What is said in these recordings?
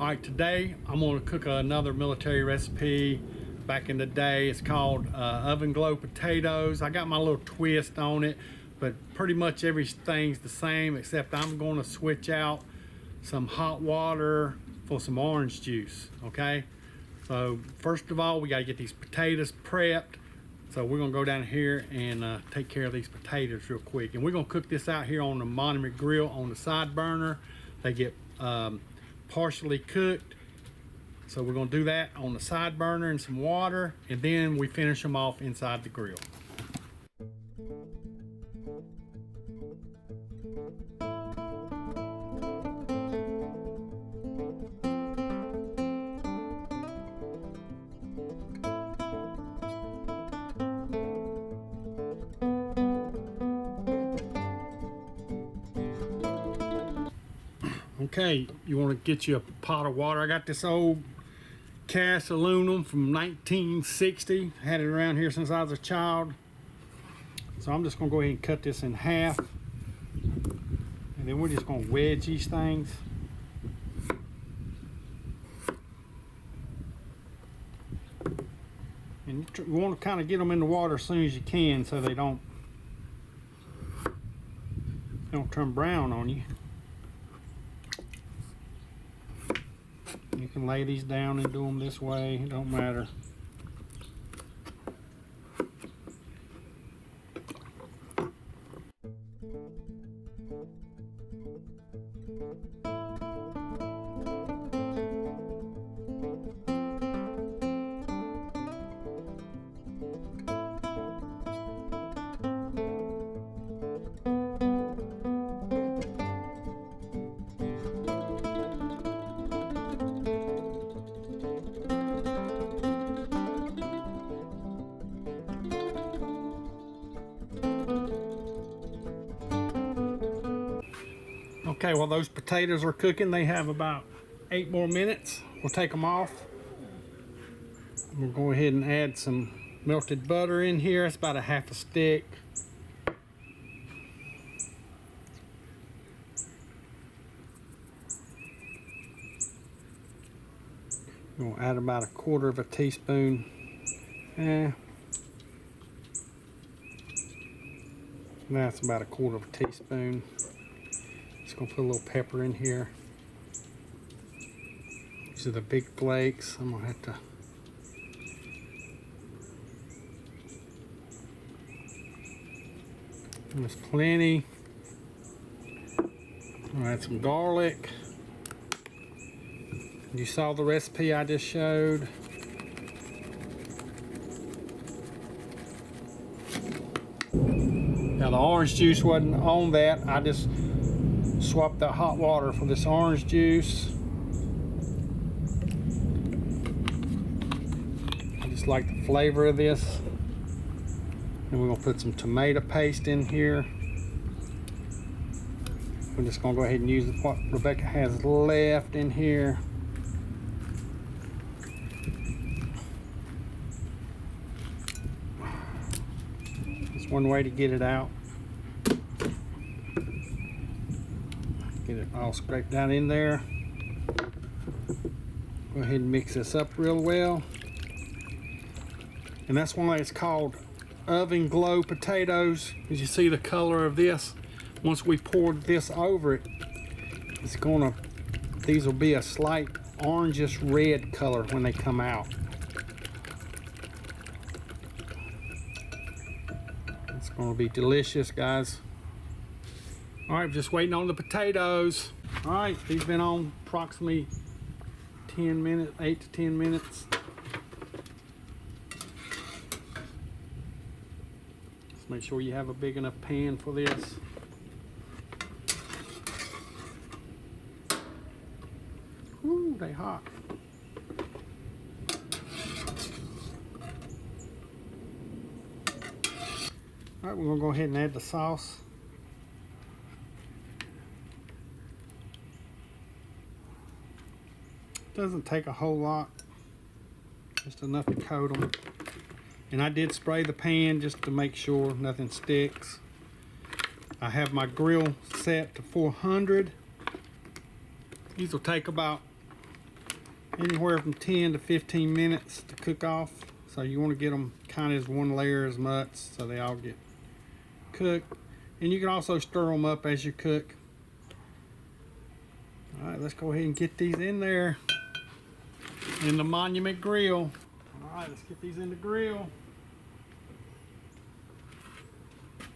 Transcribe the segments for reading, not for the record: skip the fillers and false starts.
All right, today I'm going to cook another military recipe. Back in the day, it's called Oven-glo potatoes. I got my little twist on it, but pretty much everything's the same, except I'm going to switch out some hot water for some orange juice, okay? So first of all, we got to get these potatoes prepped. So we're going to go down here and take care of these potatoes real quick. And we're going to cook this out here on the monument grill on the side burner. They get partially cooked. So we're going to do that on the side burner in some water, and then we finish them off inside the grill. Okay, you want to get you a pot of water. I got this old cast aluminum from 1960. Had it around here since I was a child. So I'm just going to go ahead and cut this in half. And then we're just going to wedge these things. And you want to kind of get them in the water as soon as you can so they don't turn brown on you. You can lay these down and do them this way, it don't matter. Okay, while those potatoes are cooking, they have about 8 more minutes. We'll take them off. We'll go ahead and add some melted butter in here. It's about a half a stick. We'll add about a quarter of a teaspoon. That's about a quarter of a teaspoon. Just gonna put a little pepper in here. These are the big flakes. I'm gonna have to. There's plenty. I'll add some garlic. You saw the recipe I just showed. Now the orange juice wasn't on that. I just swap that hot water for this orange juice. I just like the flavor of this. And we're gonna put some tomato paste in here. We're just gonna go ahead and use what Rebecca has left in here. That's one way to get it out. Get it all scraped down in there. Go ahead and mix this up real well. And that's why it's called Oven-glo potatoes. As you see the color of this, once we poured this over it, it's gonna, these will be a slight orangish red color when they come out. It's gonna be delicious, guys. All right, just waiting on the potatoes. All right, these been on approximately 10 minutes, 8 to 10 minutes. Just make sure you have a big enough pan for this. Ooh, they hot. All right, we're gonna go ahead and add the sauce. Doesn't take a whole lot, just enough to coat them. And I did spray the pan just to make sure nothing sticks. I have my grill set to 400. These will take about anywhere from 10 to 15 minutes to cook off. So you want to get them kind of as one layer as much so they all get cooked. And you can also stir them up as you cook. All right, let's go ahead and get these in there in the Monument grill. All right, let's get these in the grill.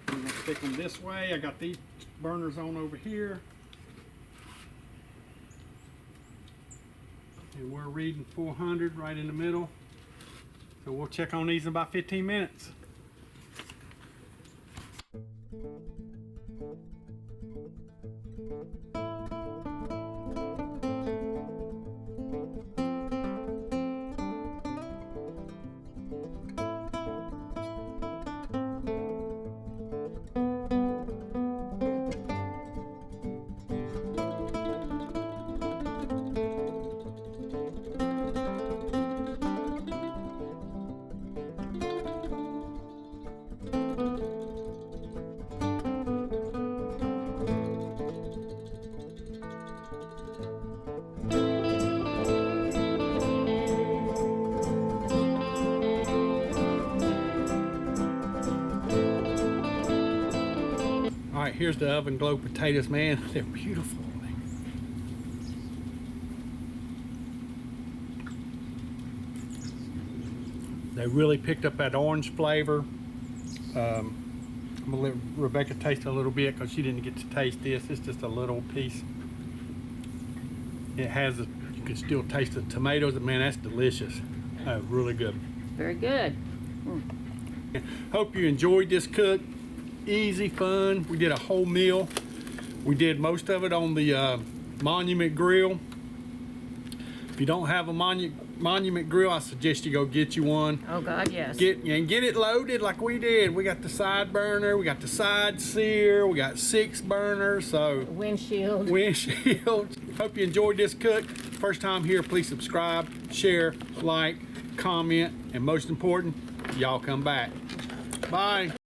I'm gonna stick them this way. I got these burners on over here. And we're reading 400 right in the middle. So we'll check on these in about 15 minutes. All right, here's the Oven-glo potatoes, man. They're beautiful. They really picked up that orange flavor. I'm gonna let Rebecca taste a little bit because she didn't get to taste this. It's just a little piece. It has, you can still taste the tomatoes. Man, that's delicious. Really good. Very good. Hope you enjoyed this cook. Easy, fun. We did a whole meal. We did most of it on the Monument grill. If you don't have a Monument grill, I suggest you go get you one. Oh God, yes. Get it loaded like we did. We got the side burner, we got the side sear, we got 6 burners. So windshield. Hope you enjoyed this cook. First time here, please subscribe, share, like, comment, and most important, y'all come back. Bye.